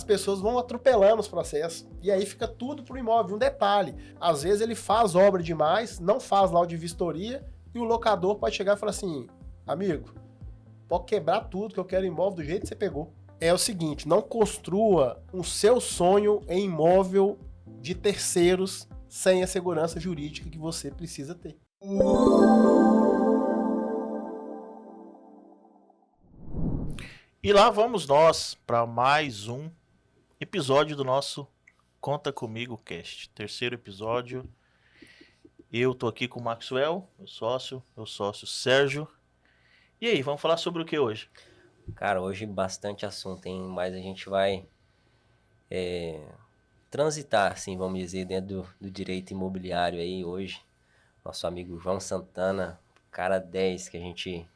as pessoas vão atropelando os processos. E aí fica tudo pro imóvel. Um detalhe, às vezes ele faz obra demais, não faz laudo de vistoria, e o locador pode chegar e falar assim, amigo, pode quebrar tudo que eu quero imóvel do jeito que você pegou. É o seguinte, não construa o seu sonho em imóvel de terceiros sem a segurança jurídica que você precisa ter. E lá vamos nós para mais um episódio do nosso Conta Comigo Cast. Terceiro episódio. Eu tô aqui com o Maxwell, meu sócio Sérgio. E aí, vamos falar sobre o que hoje? Cara, hoje bastante assunto, hein? Mas a gente vai transitar, assim, vamos dizer, dentro do direito imobiliário aí hoje. Nosso amigo João Santana, cara 10 que a gente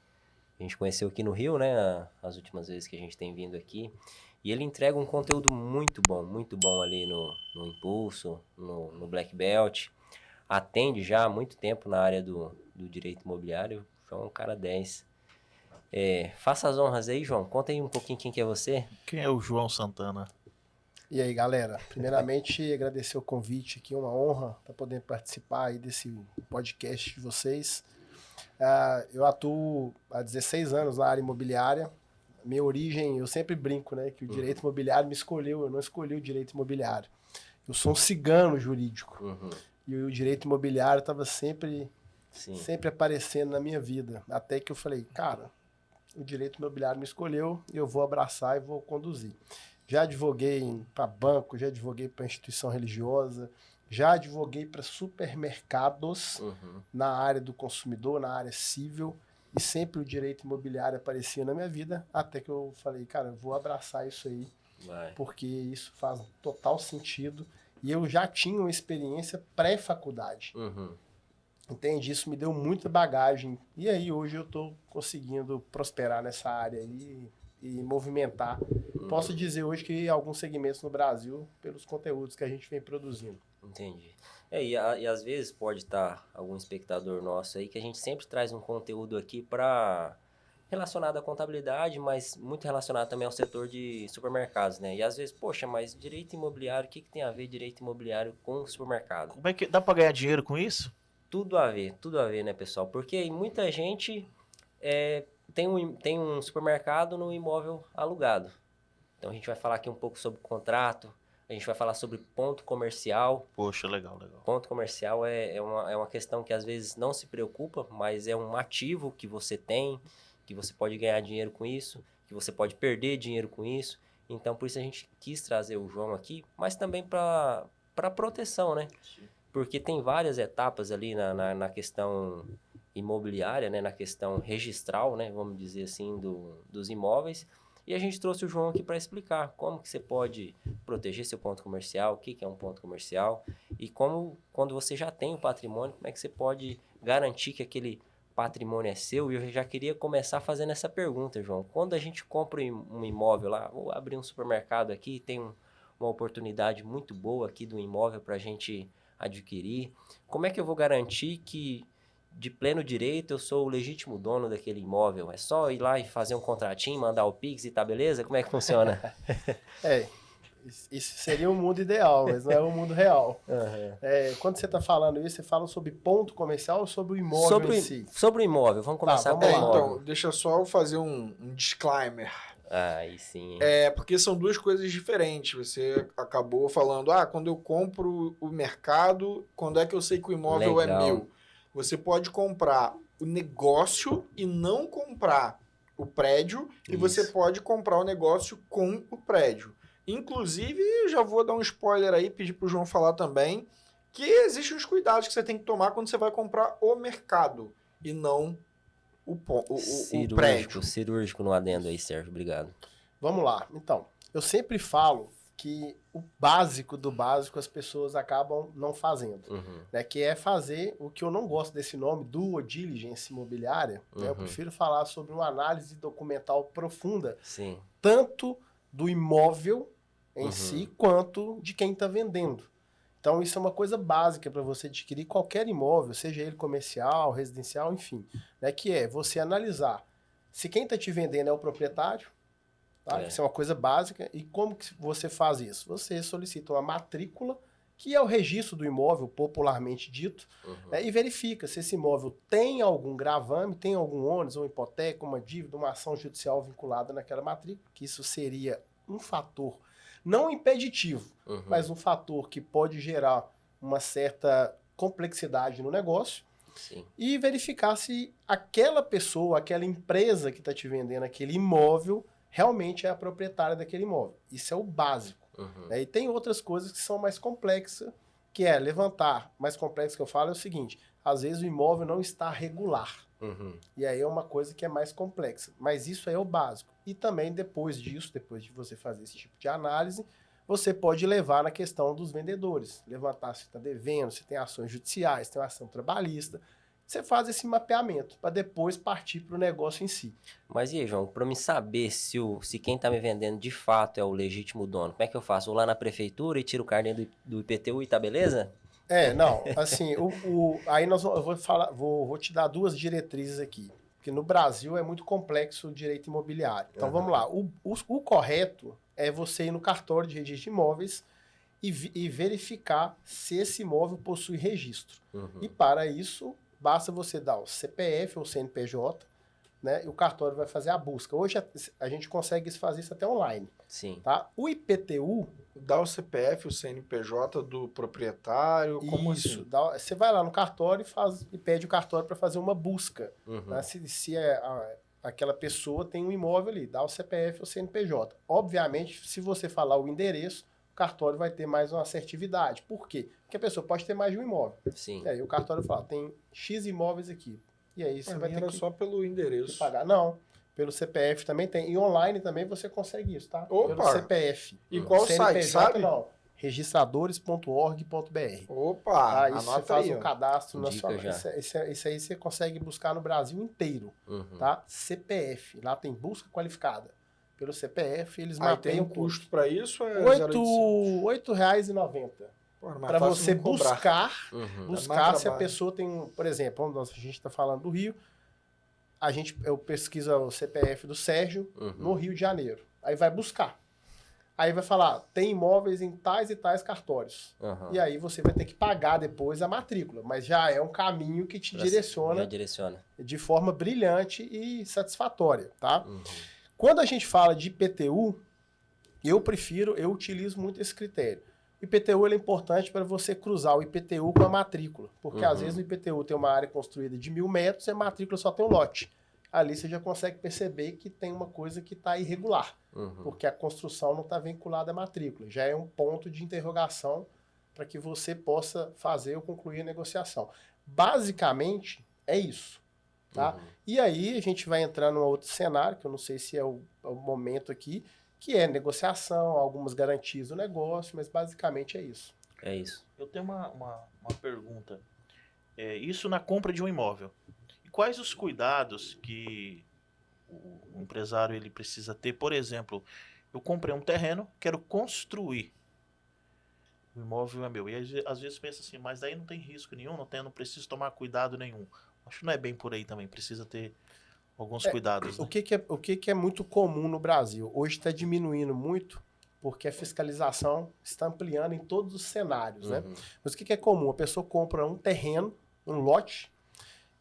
conheceu aqui no Rio, né? As últimas vezes que a gente tem vindo aqui. E ele entrega um conteúdo muito bom ali no Impulso, no Black Belt. Atende já há muito tempo na área do direito imobiliário. João é um cara 10. Faça as honras aí, João. Conta aí um pouquinho quem que é você. Quem é o João Santana? E aí, galera, primeiramente agradecer o convite aqui, uma honra estar podendo participar aí desse podcast de vocês. Eu atuo há 16 anos na área imobiliária. Minha origem, eu sempre brinco, né, que o direito imobiliário me escolheu, eu não escolhi o direito imobiliário. Eu sou um cigano jurídico. E o direito imobiliário estava sempre aparecendo na minha vida. Até que eu falei, cara, o direito imobiliário me escolheu, eu vou abraçar e vou conduzir. Já advoguei para banco, já advoguei para instituição religiosa, já advoguei para supermercados na área do consumidor, na área civil, e sempre o direito imobiliário aparecia na minha vida, até que eu falei, cara, eu vou abraçar isso aí, porque isso faz total sentido, e eu já tinha uma experiência pré-faculdade. Entende? Isso me deu muita bagagem, e aí hoje eu estou conseguindo prosperar nessa área aí, e movimentar. Posso dizer hoje que alguns segmentos no Brasil, pelos conteúdos que a gente vem produzindo. Entendi. E às vezes pode estar algum espectador nosso aí que a gente sempre traz um conteúdo aqui relacionado à contabilidade, mas muito relacionado também ao setor de supermercados, né? E às vezes, poxa, mas direito imobiliário, o que tem a ver direito imobiliário com supermercado? Como é que dá para ganhar dinheiro com isso? Tudo a ver, né, pessoal? Porque muita gente tem um supermercado no imóvel alugado. Então a gente vai falar aqui um pouco sobre contrato, a gente vai falar sobre ponto comercial. Poxa, legal. Ponto comercial é uma questão que às vezes não se preocupa, mas é um ativo que você tem, que você pode ganhar dinheiro com isso, que você pode perder dinheiro com isso. Então por isso a gente quis trazer o João aqui, mas também para proteção, né? Porque tem várias etapas ali na questão imobiliária, né? Na questão registral, né? Vamos dizer assim, dos imóveis. E a gente trouxe o João aqui para explicar como que você pode proteger seu ponto comercial, o que é um ponto comercial e como, quando você já tem o patrimônio, como é que você pode garantir que aquele patrimônio é seu. E eu já queria começar fazendo essa pergunta, João. Quando a gente compra um imóvel lá, vou abrir um supermercado aqui, tem uma oportunidade muito boa aqui do imóvel para a gente adquirir, como é que eu vou garantir que de pleno direito eu sou o legítimo dono daquele imóvel? É só ir lá e fazer um contratinho, mandar o Pix e tá beleza? Como é que funciona? Isso seria o mundo ideal, mas não é o mundo real. Quando você está falando isso, você fala sobre ponto comercial ou sobre o imóvel em si? Sobre o imóvel, vamos começar pelo imóvel. Então, deixa só eu fazer um disclaimer. Aí sim. Porque são duas coisas diferentes. Você acabou falando, quando eu compro o mercado, quando é que eu sei que o imóvel é meu? Você pode comprar o negócio e não comprar o prédio, e você pode comprar o negócio com o prédio. Inclusive, eu já vou dar um spoiler aí, pedir pro João falar também, que existem os cuidados que você tem que tomar quando você vai comprar o mercado e não o prédio. Cirúrgico no adendo aí, Sérgio. Obrigado. Vamos lá. Então, eu sempre falo que o básico do básico as pessoas acabam não fazendo, né? Que é fazer o que eu não gosto desse nome, due diligence imobiliária, né? Eu prefiro falar sobre uma análise documental profunda, tanto do imóvel em si, quanto de quem está vendendo. Então, isso é uma coisa básica para você adquirir qualquer imóvel, seja ele comercial, residencial, enfim, né? Que é você analisar se quem está te vendendo é o proprietário, Tá? Isso é uma coisa básica. E como que você faz isso? Você solicita uma matrícula, que é o registro do imóvel, popularmente dito, né, e verifica se esse imóvel tem algum gravame, tem algum ônus, uma hipoteca, uma dívida, uma ação judicial vinculada naquela matrícula, que isso seria um fator, não impeditivo, mas um fator que pode gerar uma certa complexidade no negócio. Sim. E verificar se aquela pessoa, aquela empresa que está te vendendo aquele imóvel, realmente é a proprietária daquele imóvel. Isso é o básico. Né? E tem outras coisas que são mais complexas, que é levantar. Mais complexo que eu falo é o seguinte, às vezes o imóvel não está regular. E aí é uma coisa que é mais complexa. Mas isso é o básico. E também depois disso, depois de você fazer esse tipo de análise, você pode levar na questão dos vendedores. Levantar se está devendo, se tem ações judiciais, se tem uma ação trabalhista. Você faz esse mapeamento para depois partir para o negócio em si. Mas e aí, João, para me saber se quem está me vendendo de fato é o legítimo dono, como é que eu faço? Vou lá na prefeitura e tiro o carnê do IPTU e tá beleza? Não, assim, aí vou te dar duas diretrizes aqui. Porque no Brasil é muito complexo o direito imobiliário. Então vamos lá. O correto é você ir no cartório de registro de imóveis e verificar se esse imóvel possui registro. E para isso, basta você dar o CPF ou CNPJ, né? E o cartório vai fazer a busca. Hoje a gente consegue fazer isso até online. Sim. Tá? O IPTU... Dá o CPF, o CNPJ do proprietário, como isso, assim? você vai lá no cartório e pede o cartório para fazer uma busca. Né? Se aquela pessoa tem um imóvel ali, dá o CPF ou CNPJ. Obviamente, se você falar o endereço, o cartório vai ter mais uma assertividade. Por quê? Porque a pessoa pode ter mais de um imóvel. Sim. E aí o cartório fala, tem X imóveis aqui. E aí você vai ter que só pelo endereço. pagar. Não, pelo CPF também tem. E online também você consegue isso, tá? Opa! Pelo CPF. E qual CNPJ, site, sabe? não. Registradores.org.br. Opa! Isso você Anota faz aí, o ó. cadastro Dica nacional. já. Isso aí você consegue buscar no Brasil inteiro, tá? CPF, lá tem busca qualificada. Pelo CPF, eles Aí tem mapeiam um custo para isso? É R$ 8,90. Para você buscar se a pessoa tem, por exemplo, a gente está falando do Rio, eu pesquiso o CPF do Sérgio no Rio de Janeiro. Aí vai buscar. Aí vai falar, tem imóveis em tais e tais cartórios. E aí você vai ter que pagar depois a matrícula. Mas já é um caminho que te direciona de forma brilhante e satisfatória, tá? Quando a gente fala de IPTU, eu utilizo muito esse critério. O IPTU ele é importante para você cruzar o IPTU com a matrícula. Porque às vezes no IPTU tem uma área construída de 1.000 metros e a matrícula só tem um lote. Ali você já consegue perceber que tem uma coisa que está irregular. Porque a construção não está vinculada à matrícula. Já é um ponto de interrogação para que você possa fazer ou concluir a negociação. Basicamente, é isso. Tá? E aí a gente vai entrar num outro cenário, que eu não sei se é o momento aqui, que é negociação, algumas garantias do negócio, mas basicamente é isso. É isso. Eu tenho uma pergunta. Isso na compra de um imóvel. E quais os cuidados que o empresário ele precisa ter? Por exemplo, eu comprei um terreno, quero construir. O imóvel é meu. E às vezes pensa assim, mas daí não tem risco nenhum, não preciso tomar cuidado nenhum. Acho que não é bem por aí também, precisa ter alguns cuidados. Né? O que é muito comum no Brasil? Hoje está diminuindo muito, porque a fiscalização está ampliando em todos os cenários, né? Mas o que é comum? A pessoa compra um terreno, um lote,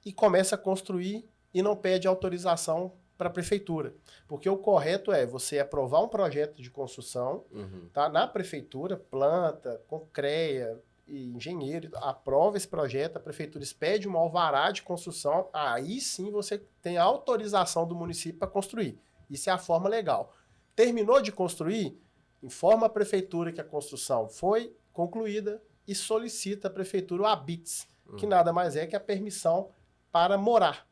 e começa a construir e não pede autorização para a prefeitura. Porque o correto é você aprovar um projeto de construção, tá? Na prefeitura, planta, com CREA e engenheiro, aprova esse projeto, a prefeitura expede um alvará de construção, aí sim você tem a autorização do município para construir. Isso é a forma legal. Terminou de construir, informa a prefeitura que a construção foi concluída e solicita à prefeitura o habite, que nada mais é que a permissão para morar.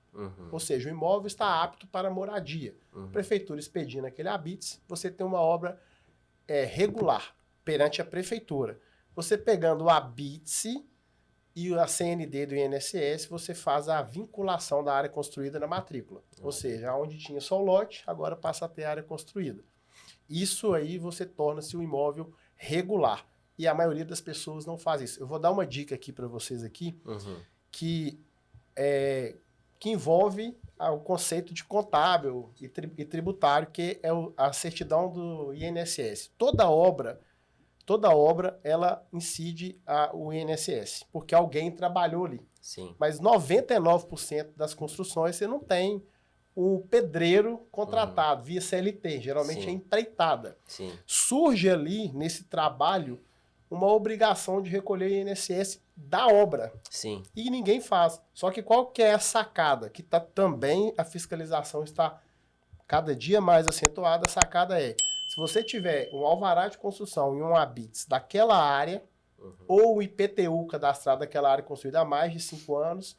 Ou seja, o imóvel está apto para moradia. Prefeitura expedindo aquele habite, você tem uma obra regular perante a prefeitura. Você pegando o habite e a CND do INSS, você faz a vinculação da área construída na matrícula. Ou seja, onde tinha só o lote, agora passa a ter área construída. Isso aí você torna-se um imóvel regular. E a maioria das pessoas não faz isso. Eu vou dar uma dica aqui para vocês aqui, que que envolve o conceito de contábil e tributário, que é a certidão do INSS. Toda obra, ela incide o INSS, porque alguém trabalhou ali. Sim. Mas 99% das construções você não tem o pedreiro contratado via CLT, geralmente Sim. é empreitada. Sim. Surge ali, nesse trabalho, uma obrigação de recolher o INSS da obra. Sim. E ninguém faz. Só que qual que é a sacada? Que também a fiscalização está cada dia mais acentuada. A sacada é, se você tiver um alvará de construção e um habits daquela área, ou o IPTU cadastrado daquela área construída há mais de 5 anos,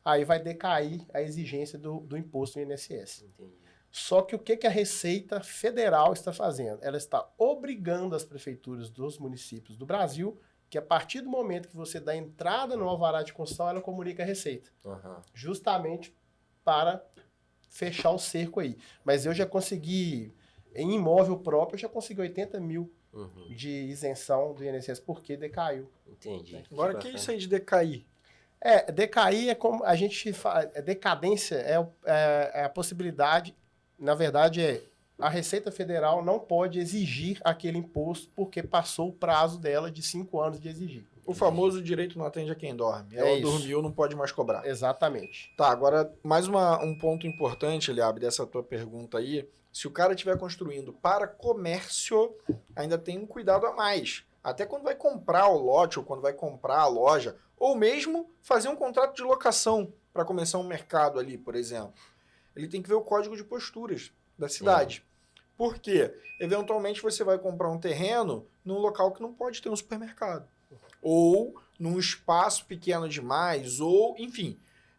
aí vai decair a exigência do imposto do INSS. Entendi. Só que o que a Receita Federal está fazendo? Ela está obrigando as prefeituras dos municípios do Brasil que a partir do momento que você dá entrada no alvará de construção, ela comunica a Receita. Justamente para fechar o cerco aí. Mas eu já consegui, em imóvel próprio, eu já consegui 80 mil de isenção do INSS, porque decaiu. Entendi. Agora, o que é isso aí de decair? Decair é como a gente fala, decadência é a possibilidade, na verdade a Receita Federal não pode exigir aquele imposto porque passou o prazo dela de 5 anos de exigir. O famoso direito não atende a quem dorme. Ela dormiu, não pode mais cobrar. Exatamente. Tá, agora mais um ponto importante, Eliabe, dessa tua pergunta aí. Se o cara estiver construindo para comércio, ainda tem um cuidado a mais. Até quando vai comprar o lote ou quando vai comprar a loja, ou mesmo fazer um contrato de locação para começar um mercado ali, por exemplo. Ele tem que ver o código de posturas da cidade. Por quê? Eventualmente você vai comprar um terreno num local que não pode ter um supermercado. Ou num espaço pequeno demais, ou enfim.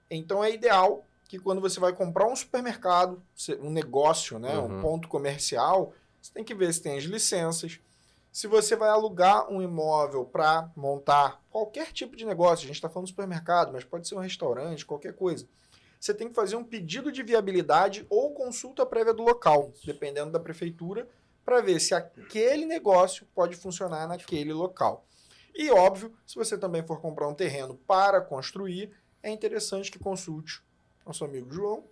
Então é ideal que quando você vai comprar um supermercado, um negócio, né, um ponto comercial, você tem que ver se tem as licenças. Se você vai alugar um imóvel para montar qualquer tipo de negócio, a gente está falando de supermercado, mas pode ser um restaurante, qualquer coisa. Você tem que fazer um pedido de viabilidade ou consulta prévia do local, dependendo da prefeitura, para ver se aquele negócio pode funcionar naquele local. E, óbvio, se você também for comprar um terreno para construir, é interessante que consulte nosso amigo João,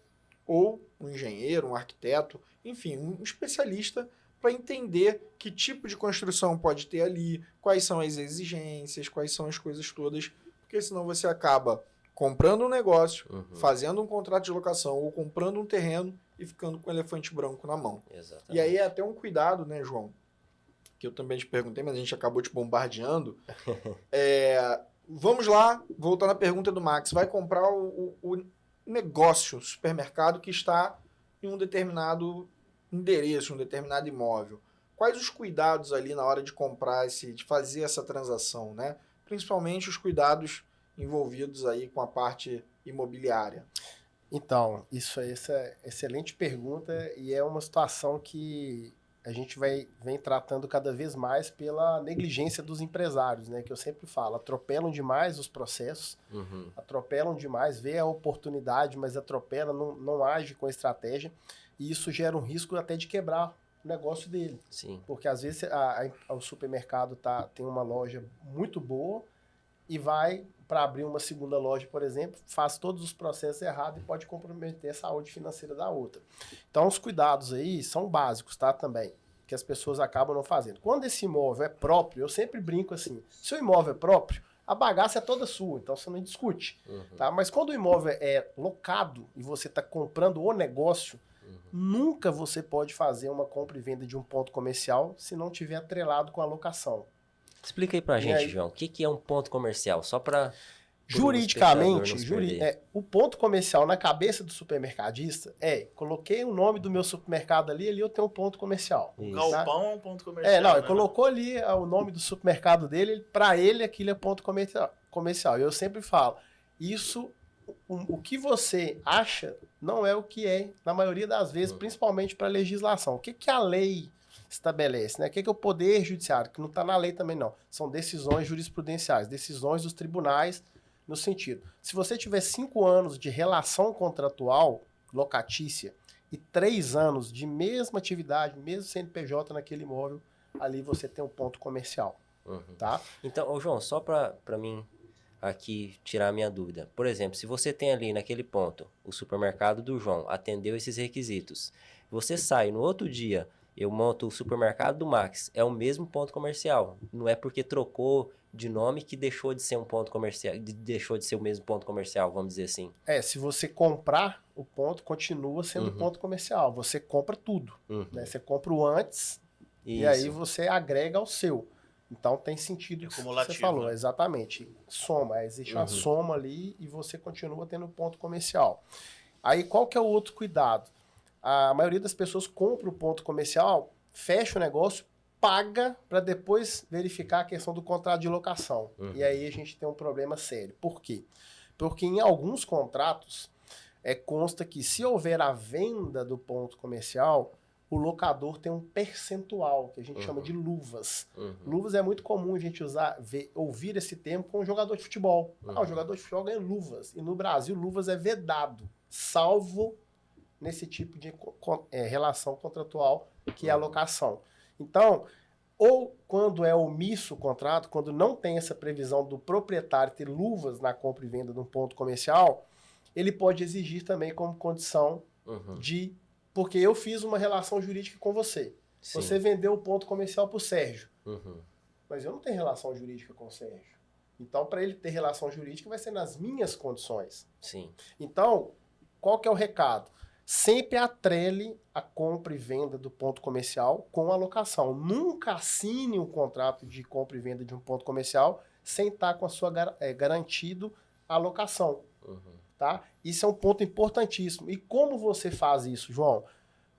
ou um engenheiro, um arquiteto, enfim, um especialista para entender que tipo de construção pode ter ali, quais são as exigências, quais são as coisas todas, porque senão você acaba comprando um negócio, fazendo um contrato de locação ou comprando um terreno e ficando com o elefante branco na mão. Exatamente. E aí é até um cuidado, né, João? Que eu também te perguntei, mas a gente acabou te bombardeando. Vamos lá, voltar na pergunta do Max. Vai comprar o negócio, o supermercado que está em um determinado endereço, um determinado imóvel. Quais os cuidados ali na hora de comprar, de fazer essa transação, né? Principalmente os cuidados envolvidos aí com a parte imobiliária. Então, essa é excelente pergunta e é uma situação que a gente vem tratando cada vez mais pela negligência dos empresários, né? Que eu sempre falo, atropelam demais os processos, atropelam demais, vê a oportunidade, mas atropela, não age com estratégia, e isso gera um risco até de quebrar o negócio dele. Sim. Porque às vezes o supermercado tem uma loja muito boa e vai para abrir uma segunda loja, por exemplo, faz todos os processos errados e pode comprometer a saúde financeira da outra. Então, os cuidados aí são básicos, tá? Também, que as pessoas acabam não fazendo. Quando esse imóvel é próprio, eu sempre brinco assim, se o imóvel é próprio, a bagaça é toda sua, então você não discute, tá? Mas quando o imóvel é locado e você está comprando o negócio, nunca você pode fazer uma compra e venda de um ponto comercial se não tiver atrelado com a locação. Explica aí pra gente, João, o que é um ponto comercial? Só para juridicamente, o ponto comercial na cabeça do supermercadista coloquei o nome do meu supermercado ali eu tenho um ponto comercial. O galpão é um ponto comercial. Ele colocou ali o nome do supermercado dele, para ele aquilo é ponto comercial. E eu sempre falo, o que você acha não é o que é, na maioria das vezes, principalmente para legislação. O que a lei estabelece, né? O que é o poder judiciário, que não está na lei também não. São decisões jurisprudenciais, decisões dos tribunais, no sentido, se você tiver 5 anos de relação contratual locatícia e 3 anos de mesma atividade, mesmo CNPJ naquele imóvel, ali você tem um ponto comercial, tá? Então, João, só para mim aqui tirar a minha dúvida. Por exemplo, se você tem ali naquele ponto o supermercado do João, atendeu esses requisitos, você sai no outro dia, eu monto o supermercado do Max, é o mesmo ponto comercial. Não é porque trocou de nome que deixou de ser um ponto comercial, deixou de ser o mesmo ponto comercial, vamos dizer assim. Se você comprar o ponto, continua sendo ponto comercial. Você compra tudo. Né? Você compra o antes e aí você agrega ao seu. Então tem sentido o que você falou, né? exatamente. Soma, existe uma soma ali e você continua tendo ponto comercial. Aí qual que é o outro cuidado? A maioria das pessoas compra o ponto comercial, fecha o negócio, paga para depois verificar a questão do contrato de locação. E aí a gente tem um problema sério. Por quê? Porque em alguns contratos consta que se houver a venda do ponto comercial, o locador tem um percentual, que a gente chama de luvas. Luvas é muito comum a gente ouvir esse termo com um jogador de futebol. O jogador de futebol ganha luvas. E no Brasil, luvas é vedado, salvo nesse tipo de relação contratual, que é a locação. Então, ou quando é omisso o contrato, quando não tem essa previsão do proprietário ter luvas na compra e venda de um ponto comercial, ele pode exigir também como condição de... Porque eu fiz uma relação jurídica com você. Sim. Você vendeu o ponto comercial para o Sérgio. Mas eu não tenho relação jurídica com o Sérgio. Então, para ele ter relação jurídica, vai ser nas minhas condições. Sim. Então, qual que é o recado? Sempre atrele a compra e venda do ponto comercial com a locação. Nunca assine um contrato de compra e venda de um ponto comercial sem estar com a sua garantido a locação. Tá? Isso é um ponto importantíssimo. E como você faz isso, João?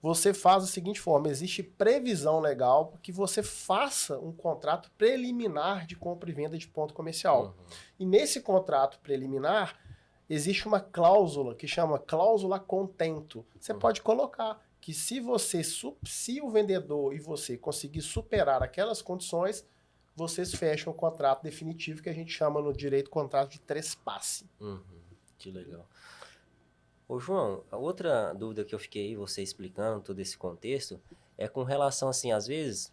Você faz da seguinte forma, existe previsão legal para que você faça um contrato preliminar de compra e venda de ponto comercial. E nesse contrato preliminar, existe uma cláusula que chama cláusula contento. Você pode colocar que se o vendedor e você conseguir superar aquelas condições, vocês fecham o contrato definitivo, que a gente chama no direito contrato de trespasse. Que legal. Ô João, a outra dúvida que eu fiquei aí, você explicando todo esse contexto, é com relação, assim, às vezes,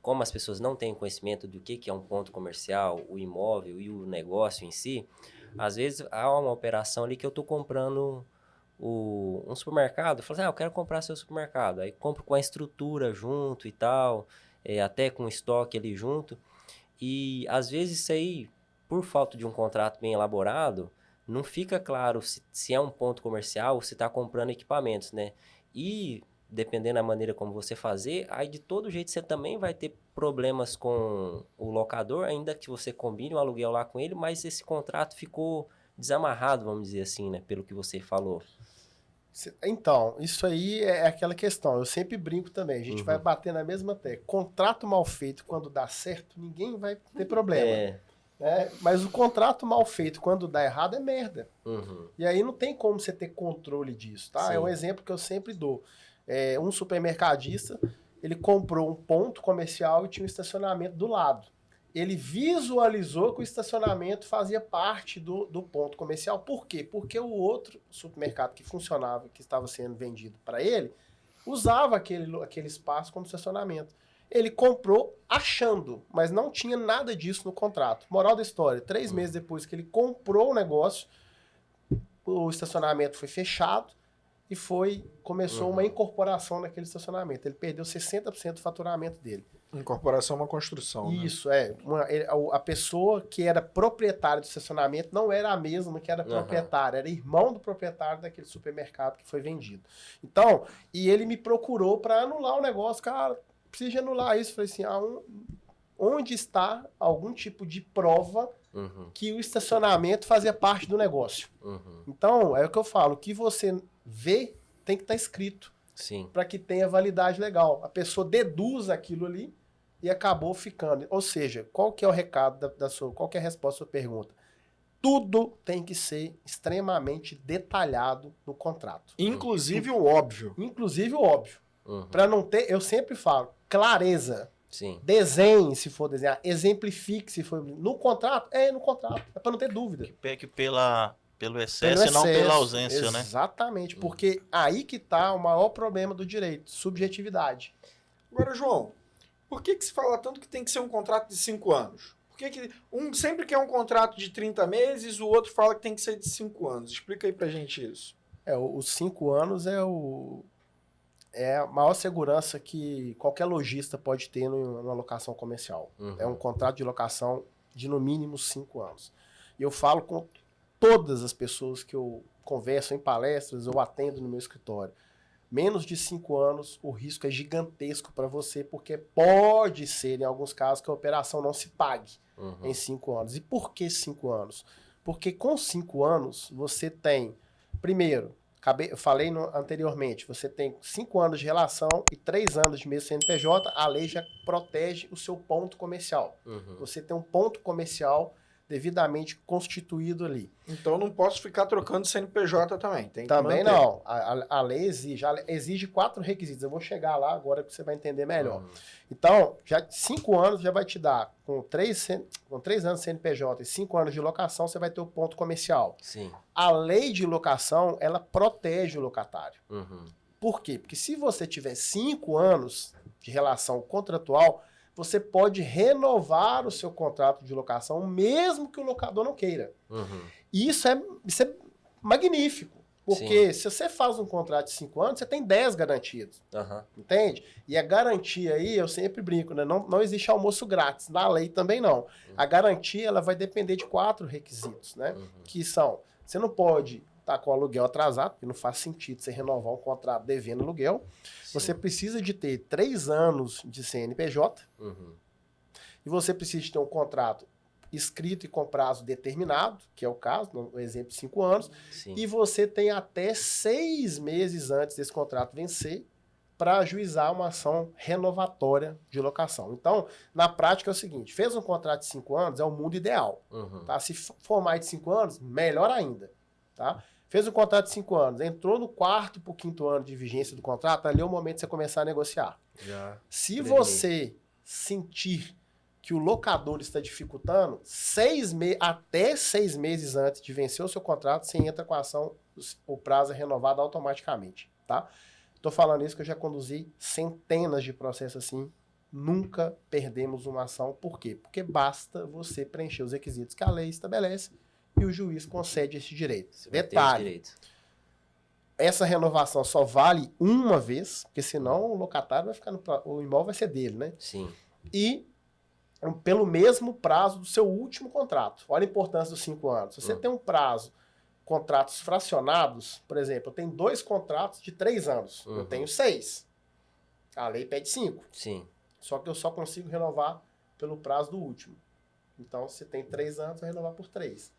como as pessoas não têm conhecimento do que é um ponto comercial, o imóvel e o negócio em si, às vezes há uma operação ali que eu estou comprando um supermercado, eu falo assim, eu quero comprar seu supermercado, aí compro com a estrutura junto e tal, até com estoque ali junto, e às vezes isso aí, por falta de um contrato bem elaborado, não fica claro se é um ponto comercial ou se está comprando equipamentos, né? E, dependendo da maneira como você fazer, aí de todo jeito você também vai ter problemas com o locador, ainda que você combine um aluguel lá com ele, mas esse contrato ficou desamarrado, vamos dizer assim, né? Pelo que você falou. Então, isso aí é aquela questão. Eu sempre brinco também. A gente vai bater na mesma tecla. Contrato mal feito, quando dá certo, ninguém vai ter problema. Mas o contrato mal feito, quando dá errado, é merda. E aí não tem como você ter controle disso, tá? Sim. É um exemplo que eu sempre dou. Um supermercadista, ele comprou um ponto comercial e tinha um estacionamento do lado. Ele visualizou que o estacionamento fazia parte do ponto comercial. Por quê? Porque o outro supermercado que funcionava, que estava sendo vendido para ele, usava aquele espaço como estacionamento. Ele comprou achando, mas não tinha nada disso no contrato. Moral da história, 3 meses depois que ele comprou o negócio, o estacionamento foi fechado e começou uma incorporação naquele estacionamento. Ele perdeu 60% do faturamento dele. Incorporação é uma construção, Isso, a pessoa que era proprietária do estacionamento não era a mesma que era proprietária, era irmão do proprietário daquele supermercado que foi vendido. Então, e ele me procurou para anular o negócio, cara, precisa anular isso. Eu falei assim, onde está algum tipo de prova que o estacionamento fazia parte do negócio? Então, é o que eu falo, o que você vê tem que estar escrito. Para que tenha validade legal. A pessoa deduz aquilo ali e acabou ficando. Ou seja, qual que é o recado qual que é a resposta à sua pergunta? Tudo tem que ser extremamente detalhado no contrato. Inclusive o óbvio. Inclusive o óbvio. Para não ter, eu sempre falo, clareza. Sim. Desenhe, se for desenhar. Exemplifique, se for. No contrato? No contrato. É para não ter dúvida. Que pelo excesso e não pela ausência, né? Exatamente, porque aí que tá o maior problema do direito, subjetividade. Agora, João, por que se fala tanto que tem que ser um contrato de 5 anos? Por que um sempre quer um contrato de 30 meses, o outro fala que tem que ser de 5 anos? Explica aí pra gente isso. Os 5 anos é a maior segurança que qualquer lojista pode ter numa locação comercial. É um contrato de locação de no mínimo 5 anos. E eu falo com todas as pessoas que eu converso em palestras ou atendo no meu escritório. Menos de 5 anos, o risco é gigantesco para você, porque pode ser, em alguns casos, que a operação não se pague em 5 anos. E por que 5 anos? Porque com 5 anos, você tem, primeiro, eu falei anteriormente, você tem 5 anos de relação e 3 anos de mesmo CNPJ, a lei já protege o seu ponto comercial. Você tem um ponto comercial devidamente constituído ali. Então não posso ficar trocando CNPJ também. Tem que Também manter. não. A lei exige 4 requisitos. Eu vou chegar lá agora que você vai entender melhor. Então, 5 anos já vai te dar, com 3 anos de CNPJ e 5 anos de locação, você vai ter o ponto comercial. Sim. A lei de locação, ela protege o locatário. Por quê? Porque se você tiver 5 anos de relação contratual, você pode renovar o seu contrato de locação, mesmo que o locador não queira. E isso é magnífico. Porque se você faz um contrato de 5 anos, você tem 10 garantidos. Entende? E a garantia aí, eu sempre brinco, né? Não existe almoço grátis. Na lei também não. A garantia ela vai depender de 4 requisitos, né? Que são, você não pode estar com o aluguel atrasado, porque não faz sentido você renovar um contrato devendo aluguel. Você precisa de ter 3 anos de CNPJ. E você precisa de ter um contrato escrito e com prazo determinado, que é o caso, no exemplo, 5 anos. E você tem até 6 meses antes desse contrato vencer para ajuizar uma ação renovatória de locação. Então, na prática é o seguinte, fez um contrato de 5 anos, é o mundo ideal. Tá? Se for mais de 5 anos, melhor ainda. Tá? Fez um contrato de 5 anos, entrou no 4º para o 5º ano de vigência do contrato, ali é o momento de você começar a negociar. Se você sentir que o locador está dificultando, até 6 meses antes de vencer o seu contrato, você entra com a ação, o prazo é renovado automaticamente. Tá? Estou falando isso que eu já conduzi centenas de processos assim, nunca perdemos uma ação. Por quê? Porque basta você preencher os requisitos que a lei estabelece e o juiz concede esse direito. Detalhe, essa renovação só vale uma vez, porque senão o locatário vai ficar o imóvel vai ser dele, né? E pelo mesmo prazo do seu último contrato. Olha a importância dos 5 anos. Se você tem um prazo, contratos fracionados, por exemplo, eu tenho 2 contratos de 3 anos, eu tenho 6. A lei pede 5. Só que eu só consigo renovar pelo prazo do último. Então, se tem 3 anos, eu vou renovar por 3.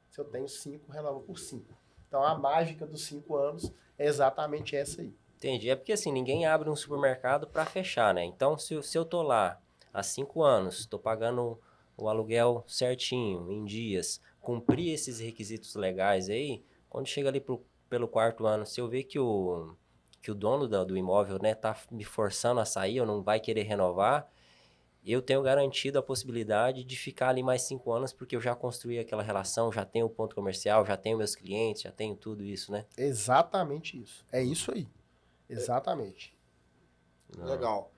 Se eu tenho 5, renova por 5. Então, a mágica dos 5 anos é exatamente essa aí. Entendi. É porque, assim, ninguém abre um supermercado para fechar, né? Então, se eu tô lá há 5 anos, tô pagando o aluguel certinho, em dias, cumprir esses requisitos legais aí, quando chega ali pelo 4º ano, se eu ver que o dono do imóvel, né, tá me forçando a sair, ou não vai querer renovar, eu tenho garantido a possibilidade de ficar ali mais 5 anos, porque eu já construí aquela relação, já tenho o ponto comercial, já tenho meus clientes, já tenho tudo isso, né? Exatamente isso. É isso aí. Exatamente. Legal.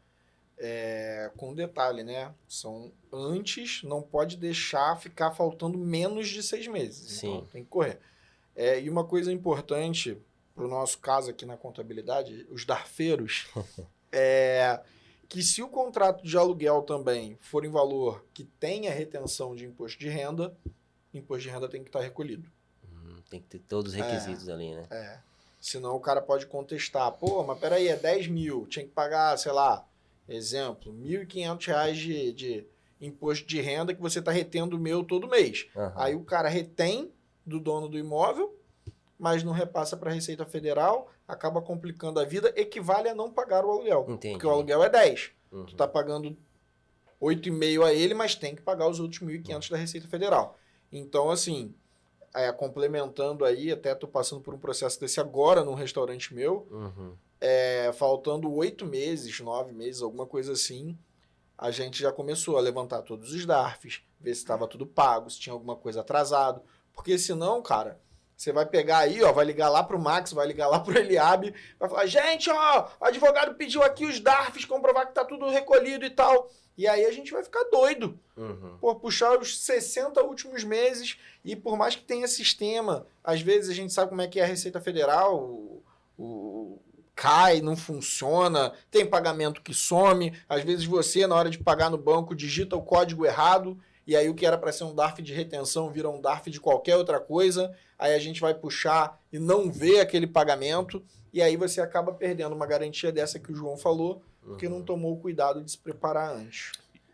Com detalhe, né? Não pode deixar ficar faltando menos de 6 meses. Então, tem que correr. E uma coisa importante para o nosso caso aqui na contabilidade, os darfeiros, que se o contrato de aluguel também for em valor que tenha retenção de imposto de renda, tem que estar recolhido. Tem que ter todos os requisitos ali, né? Senão o cara pode contestar. Pô, mas peraí, é 10 mil, tinha que pagar, sei lá, exemplo, R$ 1.500 de imposto de renda que você está retendo o meu todo mês. Aí o cara retém do dono do imóvel, mas não repassa para a Receita Federal, acaba complicando a vida, equivale a não pagar o aluguel. Entendi. Porque o aluguel é 10. Tu tá pagando 8,5 a ele, mas tem que pagar os outros 1.500 da Receita Federal. Então, assim, complementando aí, até tô passando por um processo desse agora num restaurante meu, faltando 8 meses, 9 meses, alguma coisa assim, a gente já começou a levantar todos os DARFs, ver se estava tudo pago, se tinha alguma coisa atrasado. Porque senão, cara, Você vai pegar aí, ó, vai ligar lá pro Max, vai ligar lá pro Eliabe, vai falar, gente, ó, o advogado pediu aqui os DARFs, comprovar que tá tudo recolhido e tal. E aí a gente vai ficar doido. Por puxar os 60 últimos meses e por mais que tenha sistema, às vezes a gente sabe como é que é a Receita Federal, cai, não funciona, tem pagamento que some, às vezes você, na hora de pagar no banco, digita o código errado, e aí o que era para ser um DARF de retenção vira um DARF de qualquer outra coisa, aí a gente vai puxar e não vê aquele pagamento, e aí você acaba perdendo uma garantia dessa que o João falou, porque não tomou o cuidado de se preparar antes.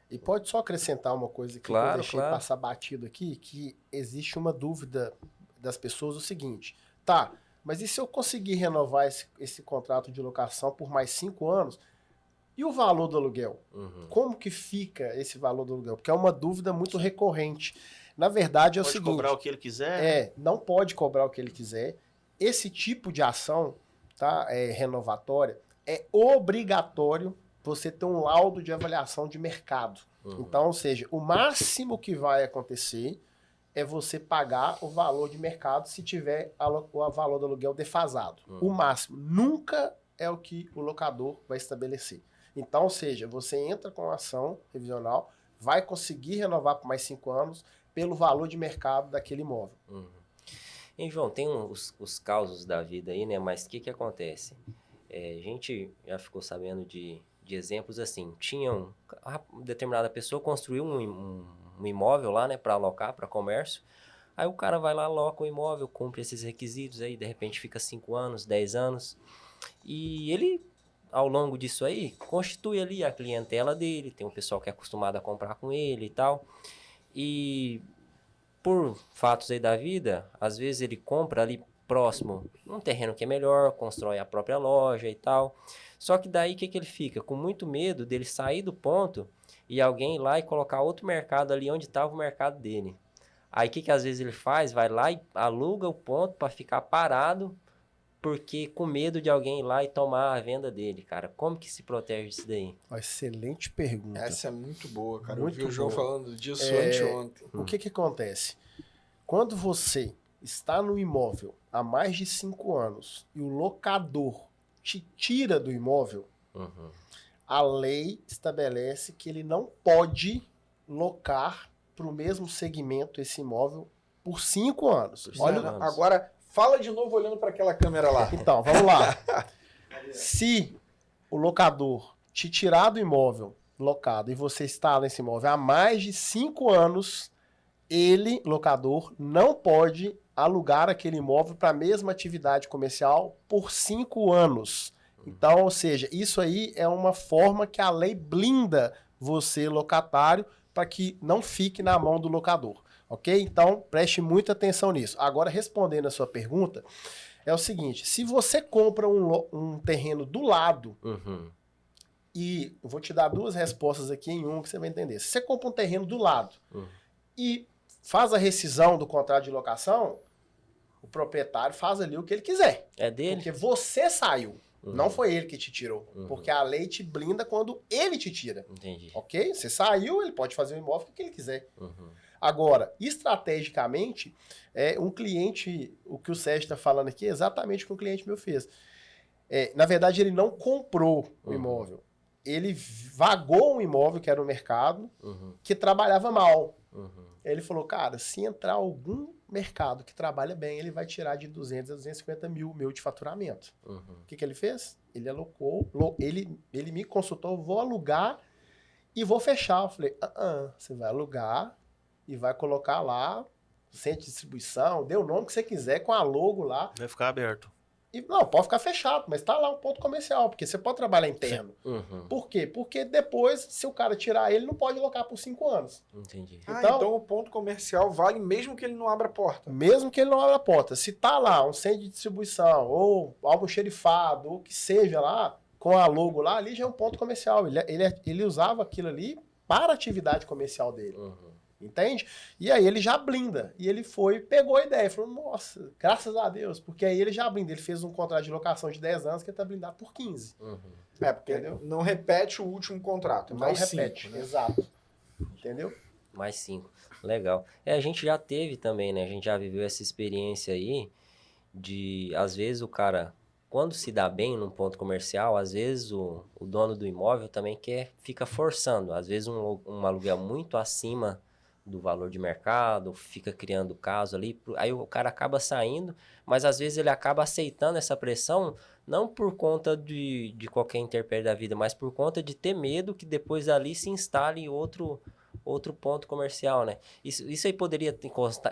E pode só acrescentar uma coisa que eu deixei passar batido aqui, que existe uma dúvida das pessoas, o seguinte, tá, mas e se eu conseguir renovar esse contrato de locação por mais 5 anos, e o valor do aluguel? Como que fica esse valor do aluguel? Porque é uma dúvida muito recorrente. Na verdade é o seguinte... Pode cobrar o que ele quiser? Não pode cobrar o que ele quiser. Esse tipo de ação, tá, renovatória, é obrigatório você ter um laudo de avaliação de mercado. Então, ou seja, o máximo que vai acontecer é você pagar o valor de mercado se tiver o valor do aluguel defasado. O máximo. Nunca é o que o locador vai estabelecer. Então, ou seja, você entra com a ação revisional, vai conseguir renovar por mais 5 anos pelo valor de mercado daquele imóvel. E, João, tem os causos da vida aí, né? Mas o que acontece? A gente já ficou sabendo de exemplos assim. Uma determinada pessoa construiu um imóvel lá, né? Para alocar, para comércio. Aí o cara vai lá, aloca o imóvel, cumpre esses requisitos aí, de repente fica 5 anos, 10 anos. E ele, ao longo disso aí, constitui ali a clientela dele, tem um pessoal que é acostumado a comprar com ele e tal. E por fatos aí da vida, às vezes ele compra ali próximo um terreno que é melhor, constrói a própria loja e tal. Só que daí o que ele fica? Com muito medo dele sair do ponto e alguém ir lá e colocar outro mercado ali onde estava o mercado dele. Aí o que às vezes ele faz? Vai lá e aluga o ponto para ficar parado, porque com medo de alguém ir lá e tomar a venda dele, cara. Como que se protege disso daí? Excelente pergunta. Essa é muito boa, cara. Muito eu vi o João boa. falando disso anteontem. O que acontece? Quando você está no imóvel há mais de 5 anos e o locador te tira do imóvel, a lei estabelece que ele não pode locar para o mesmo segmento esse imóvel por 5 anos. Agora, fala de novo olhando para aquela câmera lá. Então, vamos lá. Se o locador te tirar do imóvel locado e você está nesse imóvel há mais de 5 anos, ele, locador, não pode alugar aquele imóvel para a mesma atividade comercial por 5 anos. Então, ou seja, isso aí é uma forma que a lei blinda você, locatário, para que não fique na mão do locador, ok? Então, preste muita atenção nisso. Agora, respondendo a sua pergunta, é o seguinte, se você compra um terreno do lado, e eu vou te dar 2 respostas aqui em uma que você vai entender. Se você compra um terreno do lado e faz a rescisão do contrato de locação, o proprietário faz ali o que ele quiser. É dele? Porque você saiu. Não foi ele que te tirou. Porque a lei te blinda quando ele te tira. Entendi. Ok? Você saiu, ele pode fazer o imóvel o que ele quiser. Agora, estrategicamente, um cliente, o que o Sérgio está falando aqui, é exatamente o que o cliente meu fez. Na verdade, ele não comprou o imóvel. Ele vagou um imóvel que era no mercado, que trabalhava mal. Ele falou, cara, se entrar algum mercado que trabalha bem, ele vai tirar de 200 a 250 mil meu de faturamento. O que ele fez? Ele alocou, ele me consultou, vou alugar e vou fechar. Eu falei, você vai alugar e vai colocar lá centro de distribuição, dê o nome que você quiser com a logo lá. Vai ficar aberto. E, não, pode ficar fechado, mas tá lá um ponto comercial, porque você pode trabalhar interno. Por quê? Porque depois, se o cara tirar ele, não pode alocar por 5 anos. Entendi. Então o ponto comercial vale mesmo que ele não abra a porta. Mesmo que ele não abra a porta. Se tá lá um centro de distribuição, ou algo xerifado, ou que seja lá, com a logo lá, ali já é um ponto comercial. Ele usava aquilo ali para a atividade comercial dele. Entende? E aí ele já blinda. E ele pegou a ideia, falou, nossa, graças a Deus, porque aí ele já blinda. Ele fez um contrato de locação de 10 anos que ele tá blindado por 15. Porque não repete o último contrato, Não mais repete, 5, né? exato. Entendeu? Mais 5. Legal. A gente já teve também, né? A gente já viveu essa experiência aí de, às vezes, o cara, quando se dá bem num ponto comercial, às vezes o dono do imóvel também fica forçando. Às vezes um aluguel muito acima do valor de mercado, fica criando caso ali, aí o cara acaba saindo, mas às vezes ele acaba aceitando essa pressão, não por conta de qualquer intempérie da vida, mas por conta de ter medo que depois ali se instale outro ponto comercial, né? Isso aí poderia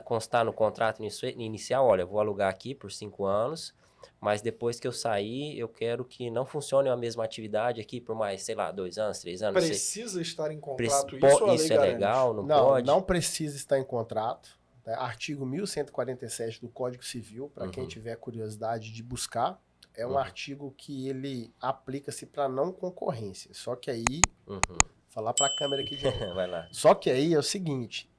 constar no contrato inicial, olha, eu vou alugar aqui por 5 anos, mas depois que eu sair, eu quero que não funcione a mesma atividade aqui por mais, sei lá, 2 anos, 3 anos. Precisa estar em contrato isso ou a lei Isso é garante? legal, não Não, pode? não precisa estar em contrato. Né? Artigo 1147 do Código Civil, para quem tiver curiosidade de buscar, é um artigo que ele aplica-se para não concorrência. Só que aí, falar para a câmera aqui de novo. Vai lá. Só que aí é o seguinte,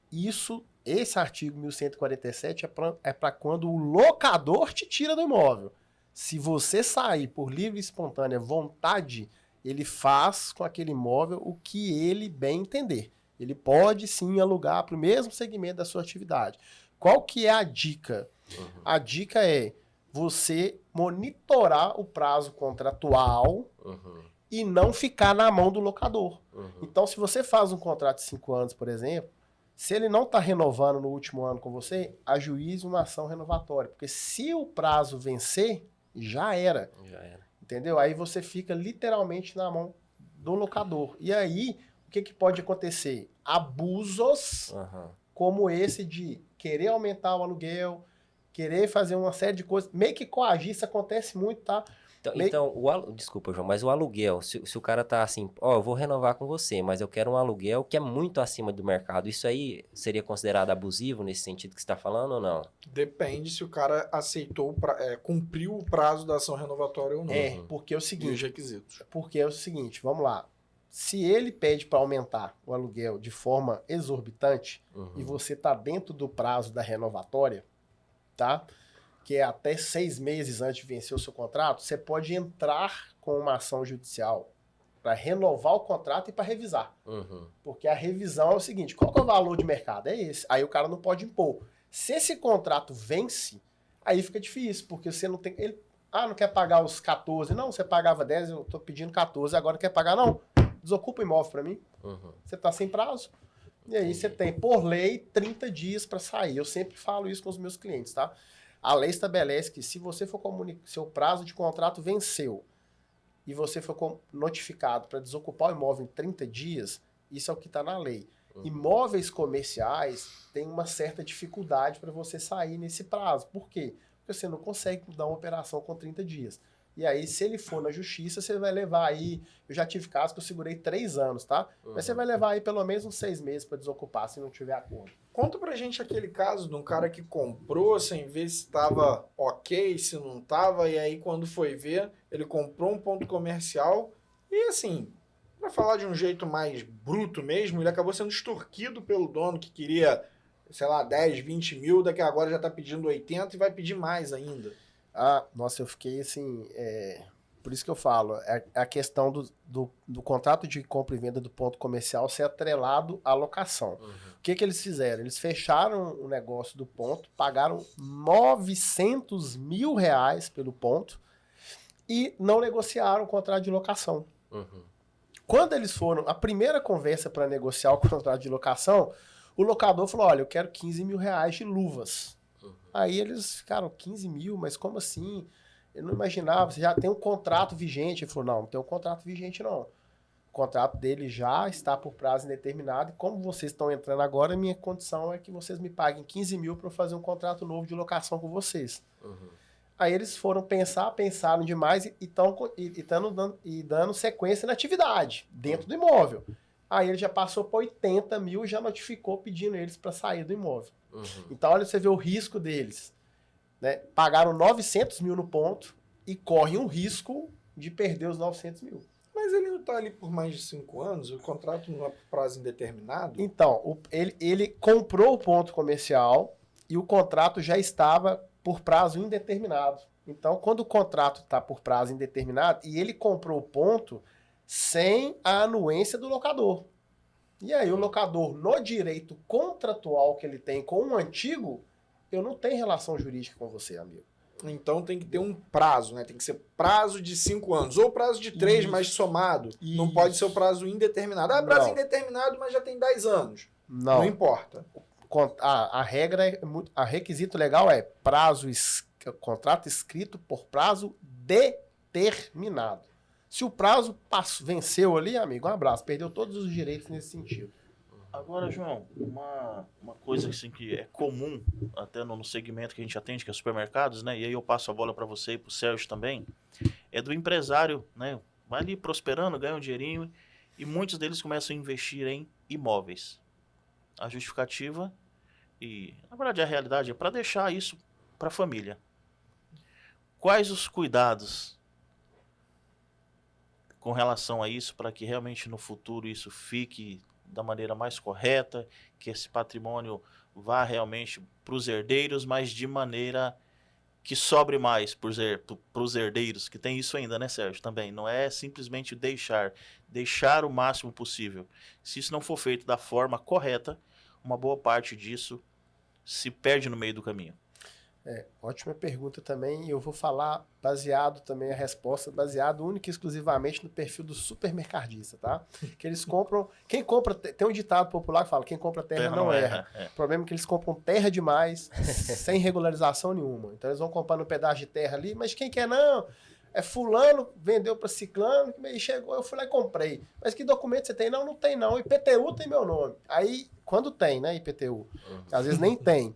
esse artigo 1147 é para quando o locador te tira do imóvel. Se você sair por livre e espontânea vontade, ele faz com aquele imóvel o que ele bem entender. Ele pode sim alugar para o mesmo segmento da sua atividade. Qual que é a dica? A dica é você monitorar o prazo contratual e não ficar na mão do locador. Então, se você faz um contrato de 5 anos, por exemplo, se ele não está renovando no último ano com você, ajuize uma ação renovatória. Porque se o prazo vencer, já era. Entendeu? Aí você fica literalmente na mão do locador. E aí, o que pode acontecer? Abusos como esse de querer aumentar o aluguel, querer fazer uma série de coisas, meio que coagir, isso acontece muito, tá? Então, desculpa, João, mas o aluguel, se o cara tá assim, eu vou renovar com você, mas eu quero um aluguel que é muito acima do mercado, isso aí seria considerado abusivo nesse sentido que você está falando ou não? Depende se o cara aceitou, cumpriu o prazo da ação renovatória ou não. Porque é o E os seguinte, requisitos. porque é o seguinte, vamos lá. Se ele pede para aumentar o aluguel de forma exorbitante e você tá dentro do prazo da renovatória, tá? Que é até 6 meses antes de vencer o seu contrato, você pode entrar com uma ação judicial para renovar o contrato e para revisar. Porque a revisão é o seguinte, qual que é o valor de mercado? É esse. Aí o cara não pode impor. Se esse contrato vence, aí fica difícil, porque você não tem... Ele, não quer pagar os 14. Não, você pagava 10, eu tô pedindo 14, agora quer pagar? Não. Desocupa o imóvel para mim. Você tá sem prazo. E aí você tem, por lei, 30 dias para sair. Eu sempre falo isso com os meus clientes, tá? A lei estabelece que se você for seu prazo de contrato venceu e você for notificado para desocupar o imóvel em 30 dias, isso é o que está na lei. Imóveis comerciais têm uma certa dificuldade para você sair nesse prazo. Por quê? Porque você não consegue dar uma operação com 30 dias. E aí, se ele for na justiça, você vai levar aí... Eu já tive casos que eu segurei 3 anos, tá? Mas você vai levar aí pelo menos uns 6 meses para desocupar, se não tiver acordo. Conta pra gente aquele caso de um cara que comprou sem ver se estava ok, se não estava, e aí quando foi ver, ele comprou um ponto comercial e assim, pra falar de um jeito mais bruto mesmo, ele acabou sendo extorquido pelo dono que queria, sei lá, 10, 20 mil, daqui a agora já tá pedindo 80 e vai pedir mais ainda. Nossa, eu fiquei assim... Por isso que eu falo, é a questão do contrato de compra e venda do ponto comercial ser atrelado à locação. O que eles fizeram? Eles fecharam o negócio do ponto, pagaram R$900 mil pelo ponto e não negociaram o contrato de locação. Quando eles foram, a primeira conversa para negociar o contrato de locação, o locador falou, olha, eu quero R$15 mil de luvas. Aí eles ficaram, 15 mil, mas como assim? Eu não imaginava, você já tem um contrato vigente. Ele falou, não tem um contrato vigente não. O contrato dele já está por prazo indeterminado e como vocês estão entrando agora, minha condição é que vocês me paguem 15 mil para eu fazer um contrato novo de locação com vocês. Aí eles foram pensaram demais e dando sequência na atividade, dentro do imóvel. Aí ele já passou para 80 mil e já notificou pedindo eles para sair do imóvel. Então, olha, você vê o risco deles. Né? Pagaram 900 mil no ponto e correm um risco de perder os 900 mil. Mas ele não está ali por mais de 5 anos? O contrato não é por prazo indeterminado? Então, ele comprou o ponto comercial e o contrato já estava por prazo indeterminado. Então, quando o contrato está por prazo indeterminado e ele comprou o ponto sem a anuência do locador. E aí o locador, no direito contratual que ele tem com um antigo, eu não tenho relação jurídica com você, amigo. Então tem que ter um prazo, né? Tem que ser prazo de 5 anos. Ou prazo de 3, Isso. mas somado. Não Isso. pode ser o prazo indeterminado. Ah, prazo Não. indeterminado, mas já tem 10 anos. Não. Não importa. A regra, a requisito legal é contrato escrito por prazo determinado. Se o prazo venceu ali, amigo, um abraço. Perdeu todos os direitos nesse sentido. Agora, João, uma coisa assim, que é comum até no segmento que a gente atende, que é supermercados, né? E aí eu passo a bola para você e para o Sérgio também, é do empresário, né? Vai ali prosperando, ganha um dinheirinho e muitos deles começam a investir em imóveis. A justificativa e, na verdade, a realidade é para deixar isso para a família. Quais os cuidados com relação a isso para que realmente no futuro isso fique da maneira mais correta, que esse patrimônio vá realmente para os herdeiros, mas de maneira que sobre mais para os herdeiros, que tem isso ainda, né, Sérgio? Também não é simplesmente deixar o máximo possível. Se isso não for feito da forma correta, uma boa parte disso se perde no meio do caminho. Ótima pergunta também, e eu vou falar baseado também, a resposta baseado única e exclusivamente no perfil do supermercadista, tá? Que eles compram, quem compra, tem um ditado popular que fala, quem compra terra não erra. O problema é que eles compram terra demais, sem regularização nenhuma. Então eles vão comprando um pedaço de terra ali, mas quem quer não? É fulano, vendeu para ciclano, e chegou, eu fui lá e comprei. Mas que documento você tem? Não, não tem não, IPTU tem meu nome. Aí, quando tem, né, IPTU? Às vezes nem tem.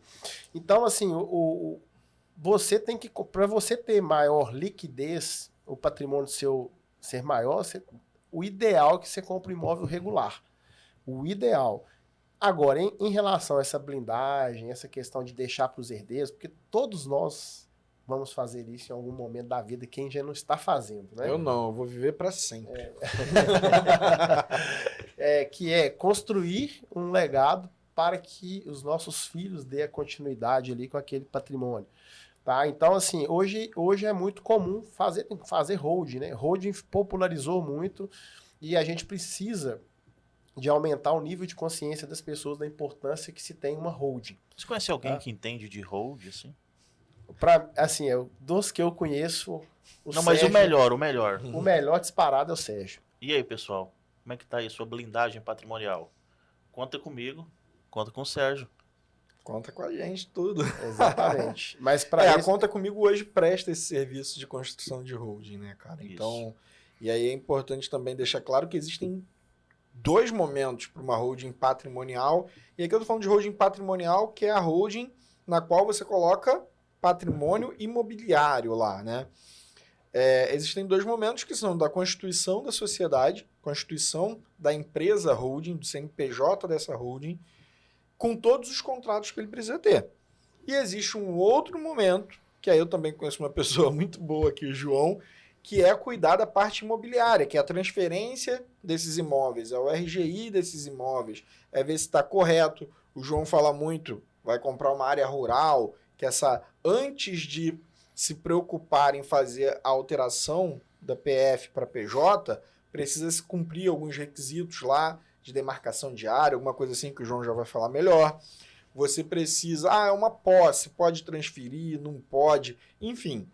Então, assim, você tem que, para você ter maior liquidez, o patrimônio seu ser maior, o ideal é que você compre um imóvel regular. O ideal. Agora, em relação a essa blindagem, essa questão de deixar para os herdeiros, porque todos nós vamos fazer isso em algum momento da vida, quem já não está fazendo, né? Eu não, eu vou viver para sempre. Que é construir um legado para que os nossos filhos dêem a continuidade ali com aquele patrimônio. Tá? Então, assim, hoje é muito comum fazer holding, né? Holding popularizou muito e a gente precisa de aumentar o nível de consciência das pessoas da importância que se tem uma holding. Você conhece alguém que entende de hold, assim? Dos que eu conheço, não, mas o melhor. O melhor disparado é o Sérgio. E aí, pessoal? Como é que tá aí a sua blindagem patrimonial? Conta comigo, conta com o Sérgio. Conta com a gente, tudo. Exatamente. Mas para a Conta Comigo hoje presta esse serviço de construção de holding, né, cara? Isso. Então, e aí é importante também deixar claro que existem 2 momentos para uma holding patrimonial. E aqui eu tô falando de holding patrimonial, que é a holding na qual você coloca patrimônio imobiliário lá, né? Existem 2 momentos que são da constituição da sociedade, constituição da empresa holding, do CNPJ dessa holding, com todos os contratos que ele precisa ter. E existe um outro momento, que aí eu também conheço uma pessoa muito boa aqui, o João, que é cuidar da parte imobiliária, que é a transferência desses imóveis, é o RGI desses imóveis, é ver se está correto. O João fala muito, vai comprar uma área rural, que antes de se preocupar em fazer a alteração da PF para PJ, precisa se cumprir alguns requisitos lá, de demarcação de área, alguma coisa assim que o João já vai falar melhor. Você precisa, é uma posse, pode transferir, não pode, enfim.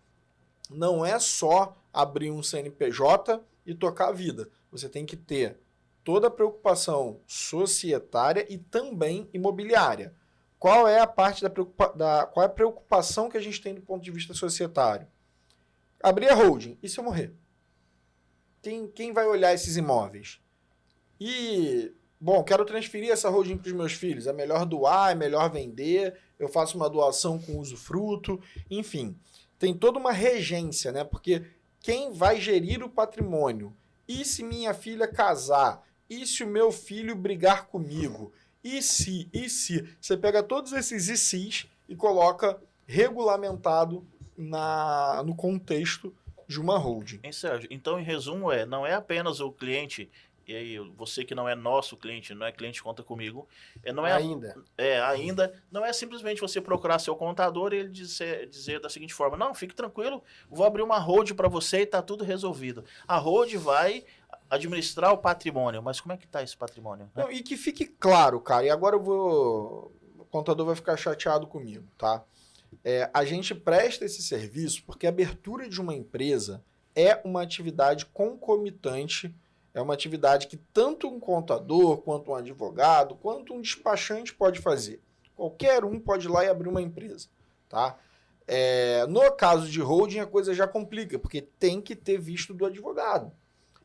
Não é só abrir um CNPJ e tocar a vida. Você tem que ter toda a preocupação societária e também imobiliária. Qual é a parte qual é a preocupação que a gente tem do ponto de vista societário? Abrir a holding, e se eu morrer? Quem vai olhar esses imóveis? E, quero transferir essa holding para os meus filhos. É melhor doar, é melhor vender, eu faço uma doação com usufruto, enfim. Tem toda uma regência, né? Porque quem vai gerir o patrimônio? E se minha filha casar? E se o meu filho brigar comigo? E se? Você pega todos esses e se's e coloca regulamentado no contexto de uma holding. Hein, Sérgio? Então, em resumo, não é apenas o cliente e aí você que não é nosso cliente, não é cliente Conta Comigo, não é ainda, não é simplesmente você procurar seu contador e ele dizer da seguinte forma, não, fique tranquilo, vou abrir uma hold para você e tá tudo resolvido. A hold vai administrar o patrimônio, mas como é que tá esse patrimônio? Né? Não, e que fique claro, cara, e agora o contador vai ficar chateado comigo, tá? A gente presta esse serviço porque a abertura de uma empresa é uma atividade concomitante, é uma atividade que tanto um contador, quanto um advogado, quanto um despachante pode fazer. Qualquer um pode ir lá e abrir uma empresa, tá? No caso de holding, a coisa já complica, porque tem que ter visto do advogado.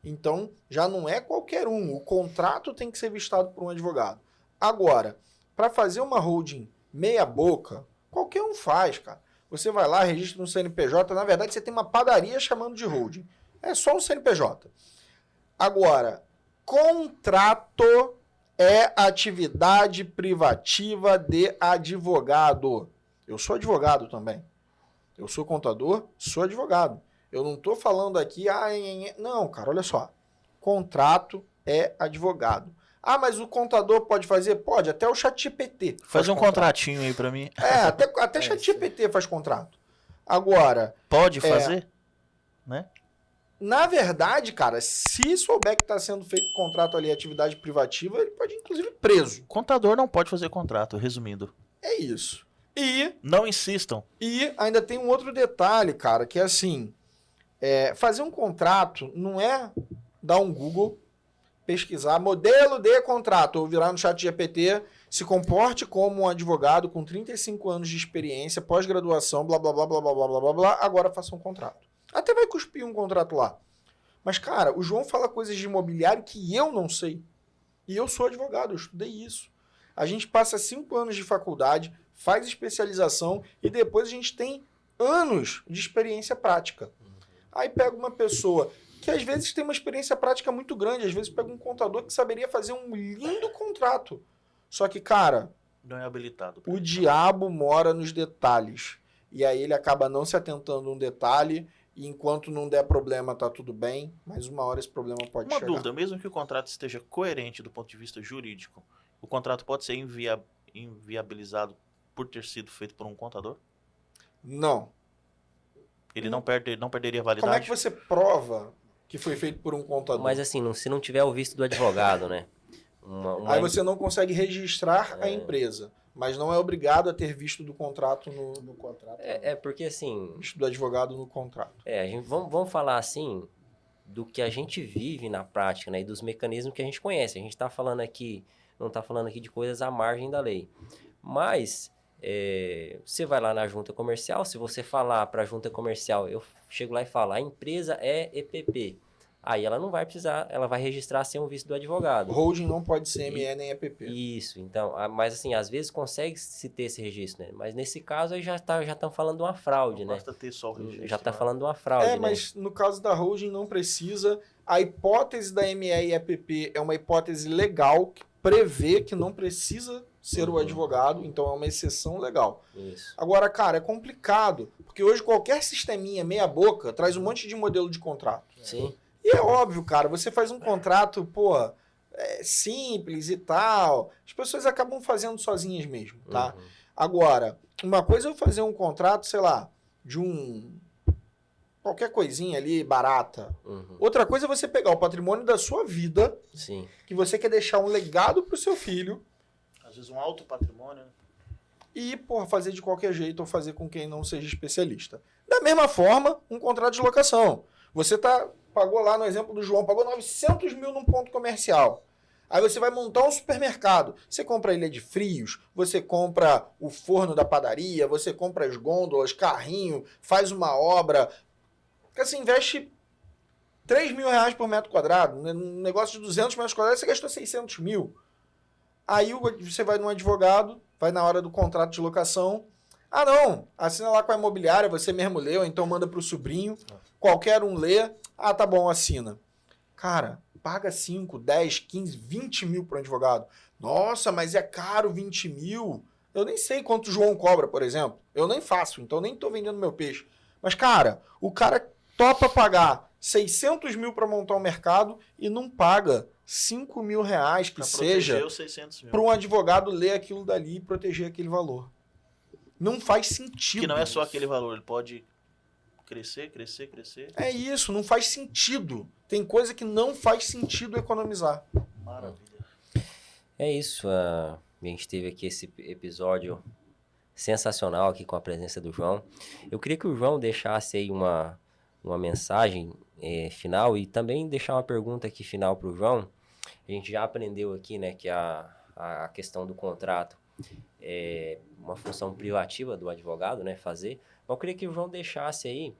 Então, já não é qualquer um. O contrato tem que ser vistado por um advogado. Agora, para fazer uma holding meia boca, qualquer um faz, cara. Você vai lá, registra um CNPJ. Na verdade, você tem uma padaria chamando de holding. É só um CNPJ. Agora, contrato é atividade privativa de advogado. Eu sou advogado também. Eu sou contador, sou advogado. Eu não estou falando aqui... Não, cara, olha só. Contrato é advogado. Ah, mas o contador pode fazer? Pode, até o ChatGPT. Faz um contratinho aí para mim. Até ChatGPT faz contrato. Agora... Pode fazer? Né? Na verdade, cara, se souber que está sendo feito contrato ali, atividade privativa, ele pode, inclusive, ir preso. Contador não pode fazer contrato, resumindo. É isso. E... Não insistam. E ainda tem um outro detalhe, cara, que é assim... fazer um contrato não é dar um Google, pesquisar modelo de contrato, ou virar no ChatGPT, se comporte como um advogado com 35 anos de experiência, pós-graduação, blá, blá, blá, blá, blá, blá, blá, blá, blá, agora faça um contrato. Até vai cuspir um contrato lá. Mas, cara, o João fala coisas de imobiliário que eu não sei. E eu sou advogado, eu estudei isso. A gente passa 5 anos de faculdade, faz especialização e depois a gente tem anos de experiência prática. Aí pega uma pessoa que às vezes tem uma experiência prática muito grande, às vezes pega um contador que saberia fazer um lindo contrato. Só que, cara, não é habilitado. O diabo mora nos detalhes. E aí ele acaba não se atentando a um detalhe, e enquanto não der problema tá tudo bem, mas uma hora esse problema pode chegar. Uma dúvida, mesmo que o contrato esteja coerente do ponto de vista jurídico, o contrato pode ser inviabilizado por ter sido feito por um contador? Não. Ele não perderia validade? Como é que você prova que foi feito por um contador? Mas assim, se não tiver o visto do advogado, né? Aí você não consegue registrar a empresa, mas não é obrigado a ter visto do contrato no contrato. Porque assim... Visto do advogado no contrato. Vamos falar assim do que a gente vive na prática, né? E dos mecanismos que a gente conhece. A gente está falando aqui, não está falando aqui de coisas à margem da lei. Mas... você vai lá na junta comercial, se você falar para a junta comercial, eu chego lá e falo, a empresa é EPP. Aí ela não vai precisar, ela vai registrar sem um visto do advogado. Holding não pode ser ME nem EPP. Isso, então, mas assim, às vezes consegue se ter esse registro, né? Mas nesse caso aí já estão falando de uma fraude, não né? Basta ter só o registro. Já está falando de uma fraude, né? Mas no caso da holding não precisa. A hipótese da ME e EPP é uma hipótese legal que prevê que não precisa ser o advogado, então é uma exceção legal. Isso. Agora, cara, é complicado, porque hoje qualquer sisteminha meia boca traz um monte de modelo de contrato. Sim. E é óbvio, cara, você faz um contrato, simples e tal, as pessoas acabam fazendo sozinhas mesmo, tá? Uhum. Agora, uma coisa é eu fazer um contrato, sei lá, de qualquer coisinha ali, barata. Uhum. Outra coisa é você pegar o patrimônio da sua vida, Sim. que você quer deixar um legado pro seu filho. Às vezes um alto patrimônio, né? E, fazer de qualquer jeito ou fazer com quem não seja especialista. Da mesma forma, um contrato de locação. Você pagou lá, no exemplo do João, pagou 900 mil num ponto comercial. Aí você vai montar um supermercado. Você compra a ilha de frios, você compra o forno da padaria, você compra as gôndolas, carrinho, faz uma obra. Você investe 3 mil reais por metro quadrado. Um negócio de 200 metros quadrados, você gastou 600 mil. Aí você vai num advogado, vai na hora do contrato de locação. Ah, não, assina lá com a imobiliária, você mesmo leu, então manda pro sobrinho. Qualquer um lê. Ah, tá bom, assina. Cara, paga 5, 10, 15, 20 mil pro advogado. Nossa, mas é caro 20 mil. Eu nem sei quanto o João cobra, por exemplo. Eu nem faço, então nem tô vendendo meu peixe. Mas, cara, o cara topa pagar 600 mil para montar o mercado e não paga 5 mil reais que Pra seja proteger os 600 mil. para um advogado ler aquilo dali e proteger aquele valor. Não faz sentido. Que não é só isso. aquele valor, ele pode crescer. É isso, não faz sentido. Tem coisa que não faz sentido economizar. Maravilha. É isso. A gente teve aqui esse episódio sensacional aqui com a presença do João. Eu queria que o João deixasse aí uma mensagem final e também deixar uma pergunta aqui final para o João. A gente já aprendeu aqui, né, que a questão do contrato é uma função privativa do advogado, né, fazer. Mas eu queria que o João deixasse aí,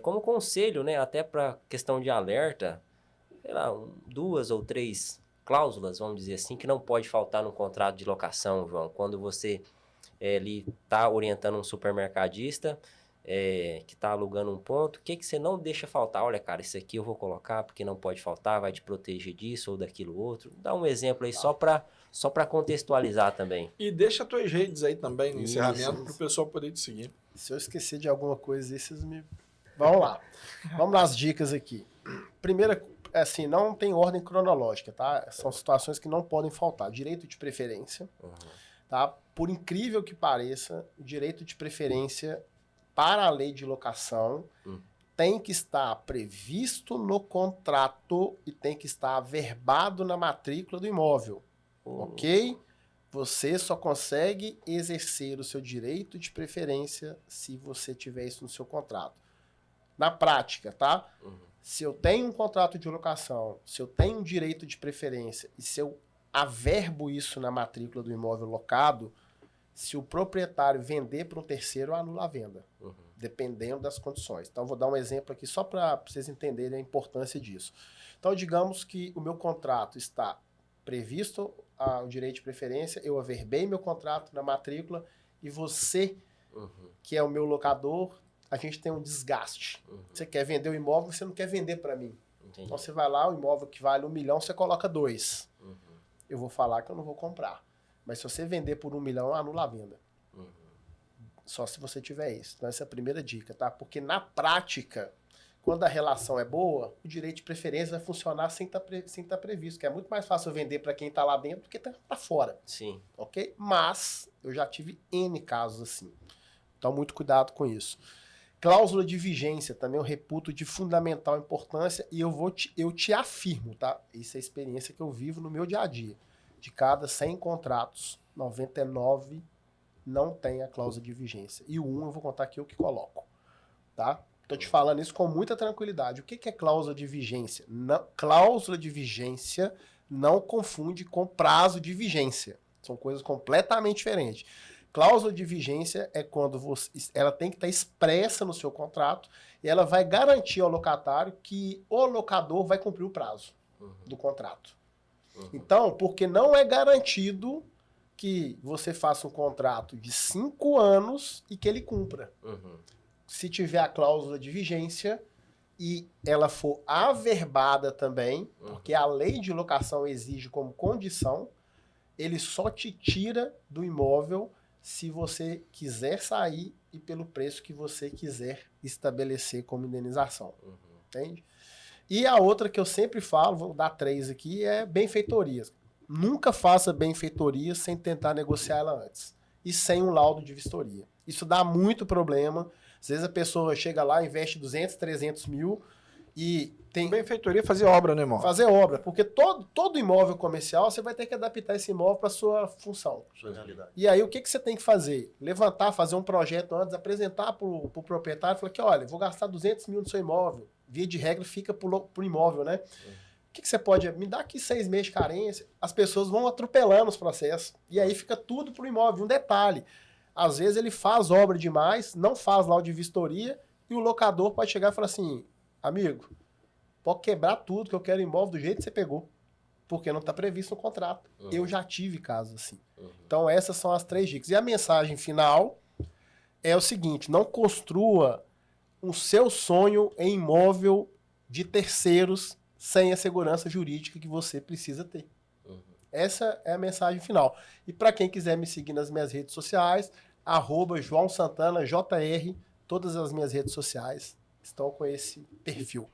como conselho, né, até para questão de alerta, sei lá, 2 ou 3 cláusulas, vamos dizer assim, que não pode faltar no contrato de locação, João. Quando você ali está orientando um supermercadista que está alugando um ponto, o que você não deixa faltar? Olha, cara, isso aqui eu vou colocar porque não pode faltar, vai te proteger disso ou daquilo outro. Dá um exemplo aí só para contextualizar também. E deixa as tuas redes aí também no Isso, encerramento para o pessoal poder te seguir. Se eu esquecer de alguma coisa, vocês me... Vamos lá. Vamos nas dicas aqui. Primeira, assim, não tem ordem cronológica, tá? São situações que não podem faltar. Direito de preferência, tá? Por incrível que pareça, o direito de preferência para a lei de locação tem que estar previsto no contrato e tem que estar averbado na matrícula do imóvel, ok? Você só consegue exercer o seu direito de preferência se você tiver isso no seu contrato. Na prática, tá? Se eu tenho um contrato de locação, se eu tenho um direito de preferência e se eu averbo isso na matrícula do imóvel locado, se o proprietário vender para um terceiro, anula a venda, dependendo das condições. Então, eu vou dar um exemplo aqui só para vocês entenderem a importância disso. Então, digamos que o meu contrato está previsto o direito de preferência, eu averbei meu contrato na matrícula e você, que é o meu locador, a gente tem um desgaste. Você quer vender o imóvel, você não quer vender para mim. Entendi. Então, você vai lá, o imóvel que vale 1 milhão, você coloca 2. Eu vou falar que eu não vou comprar. Mas se você vender por 1 milhão, anula a venda. Só se você tiver isso. Então, essa é a primeira dica, tá? Porque na prática, quando a relação é boa, o direito de preferência vai funcionar sem estar previsto. Que é muito mais fácil eu vender para quem está lá dentro do que tá fora. Sim. Ok? Mas eu já tive N casos assim. Então, muito cuidado com isso. Cláusula de vigência também eu reputo de fundamental importância e eu te afirmo, tá? Isso é a experiência que eu vivo no meu dia a dia. De cada 100 contratos, 99 não tem a cláusula de vigência. E o 1 eu vou contar aqui o que coloco, tá? Tô te falando isso com muita tranquilidade. O que é cláusula de vigência? Cláusula de vigência não confunde com prazo de vigência. São coisas completamente diferentes. Cláusula de vigência é quando ela tem que estar expressa no seu contrato e ela vai garantir ao locatário que o locador vai cumprir o prazo do contrato. Então, porque não é garantido que você faça um contrato de 5 anos e que ele cumpra. Se tiver a cláusula de vigência e ela for averbada também, porque a lei de locação exige como condição, ele só te tira do imóvel se você quiser sair e pelo preço que você quiser estabelecer como indenização. Entende? E a outra que eu sempre falo, vou dar 3 aqui, é benfeitorias. Nunca faça benfeitoria sem tentar negociar ela antes. E sem um laudo de vistoria. Isso dá muito problema. Às vezes a pessoa chega lá, investe 200, 300 mil e tem... Benfeitoria é fazer obra, né, irmão? Fazer obra, porque todo imóvel comercial você vai ter que adaptar esse imóvel para sua função. Sua realidade. E aí o que você tem que fazer? Levantar, fazer um projeto antes, apresentar para o proprietário, falar que, olha, vou gastar 200 mil no seu imóvel. Via de regra fica pro imóvel, né? O que você pode... Me dá aqui 6 meses de carência. As pessoas vão atropelando os processos. E aí fica tudo pro imóvel. Um detalhe. Às vezes ele faz obra demais, não faz laudo de vistoria, e o locador pode chegar e falar assim, amigo, pode quebrar tudo que eu quero imóvel do jeito que você pegou. Porque não está previsto no contrato. Eu já tive casos assim. Então essas são as 3 dicas. E a mensagem final é o seguinte, não construa o seu sonho em imóvel de terceiros sem a segurança jurídica que você precisa ter. Essa é a mensagem final. E para quem quiser me seguir nas minhas redes sociais, @João Santana, JR, todas as minhas redes sociais estão com esse perfil.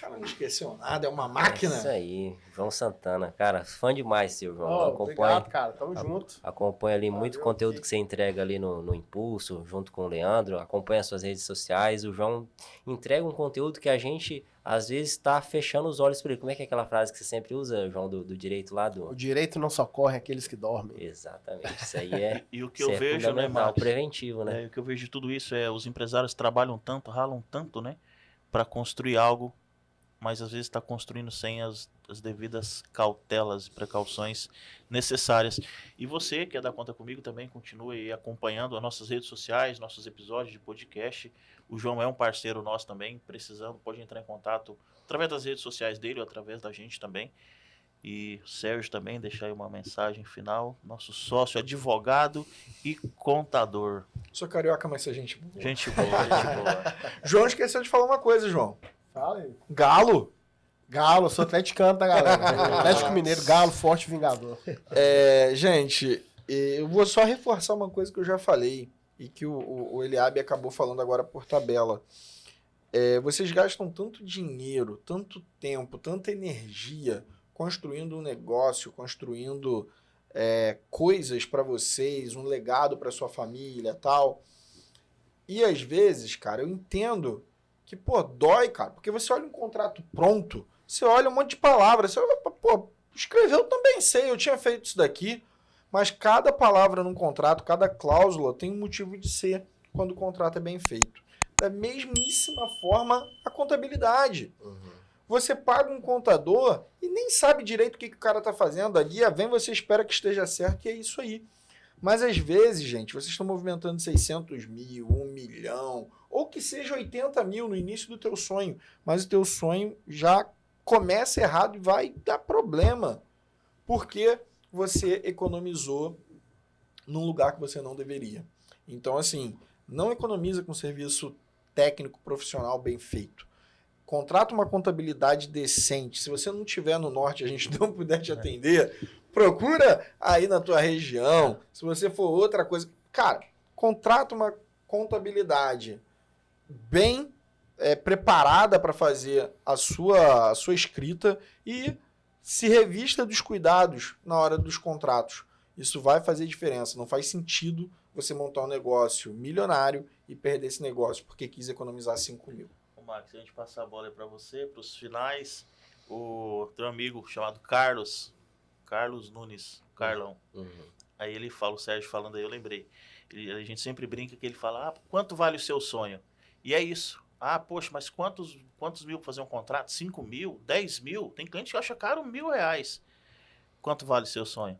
cara não esqueceu nada, é uma máquina. Isso aí, João Santana. Cara, fã demais, seu João. Oh, obrigado, cara. Tamo junto. Acompanha ali muito Valeu, conteúdo que você entrega ali no Impulso, junto com o Leandro. Acompanha as suas redes sociais. O João entrega um conteúdo que a gente, às vezes, está fechando os olhos por ele. Como é que é aquela frase que você sempre usa, João, do direito lá do... O direito não socorre aqueles que dormem. Exatamente. Isso aí é, E o que eu vejo, né, fundamental, Max? preventivo, né? O que eu vejo de tudo isso é os empresários trabalham tanto, ralam tanto, né? Para construir algo, mas às vezes está construindo sem as devidas cautelas e precauções necessárias. E você, que é da Conta Comigo, também continue acompanhando as nossas redes sociais, nossos episódios de podcast. O João é um parceiro nosso também, precisando, pode entrar em contato através das redes sociais dele ou através da gente também. E o Sérgio também, deixar aí uma mensagem final. Nosso sócio, advogado e contador. Sou carioca, mas sou gente boa. Gente boa, gente boa. João esqueceu de falar uma coisa, João. Fala aí. Galo. Galo, sou atleticano, tá, galera? Atlético Mineiro, Galo, forte vingador. Gente, eu vou só reforçar uma coisa que eu já falei e que o Eliabe acabou falando agora por tabela. Vocês gastam tanto dinheiro, tanto tempo, tanta energia construindo um negócio, construindo coisas para vocês, um legado para sua família e tal. E às vezes, cara, eu entendo que, pô, dói, cara, porque você olha um contrato pronto, você olha um monte de palavras, você olha, pô, escreveu também, sei, eu tinha feito isso daqui, mas cada palavra num contrato, cada cláusula tem um motivo de ser quando o contrato é bem feito. Da mesmíssima forma, a contabilidade. Você paga um contador e nem sabe direito o que o cara tá fazendo. Ali, vem, você espera que esteja certo, e é isso aí. Mas às vezes, gente, vocês estão movimentando 600 mil, 1 milhão, ou que seja 80 mil no início do teu sonho, mas o teu sonho já começa errado e vai dar problema, porque você economizou num lugar que você não deveria. Então, assim, não economiza com serviço técnico profissional bem feito. Contrata uma contabilidade decente. Se você não estiver no norte e a gente não puder te atender, procura aí na tua região. Se você for outra coisa... Cara, contrata uma contabilidade bem preparada para fazer a sua escrita e se revista dos cuidados na hora dos contratos. Isso vai fazer diferença. Não faz sentido você montar um negócio milionário e perder esse negócio porque quis economizar 5 mil. Max, a gente passar a bola aí para você, para os finais. O teu amigo chamado Carlos Nunes, Carlão. Aí ele fala, o Sérgio falando aí, eu lembrei. A gente sempre brinca que ele fala, quanto vale o seu sonho? E é isso. Poxa, mas quantos mil para fazer um contrato? 5 mil? 10 mil? Tem cliente que acha caro R$1.000. Quanto vale o seu sonho?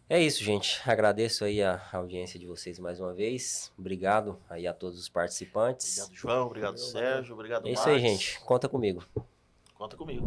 É isso, gente. Agradeço aí a audiência de vocês mais uma vez. Obrigado aí a todos os participantes. Obrigado, João. Obrigado, Sérgio. Obrigado, É isso Max. aí, gente. Conta comigo. Conta comigo.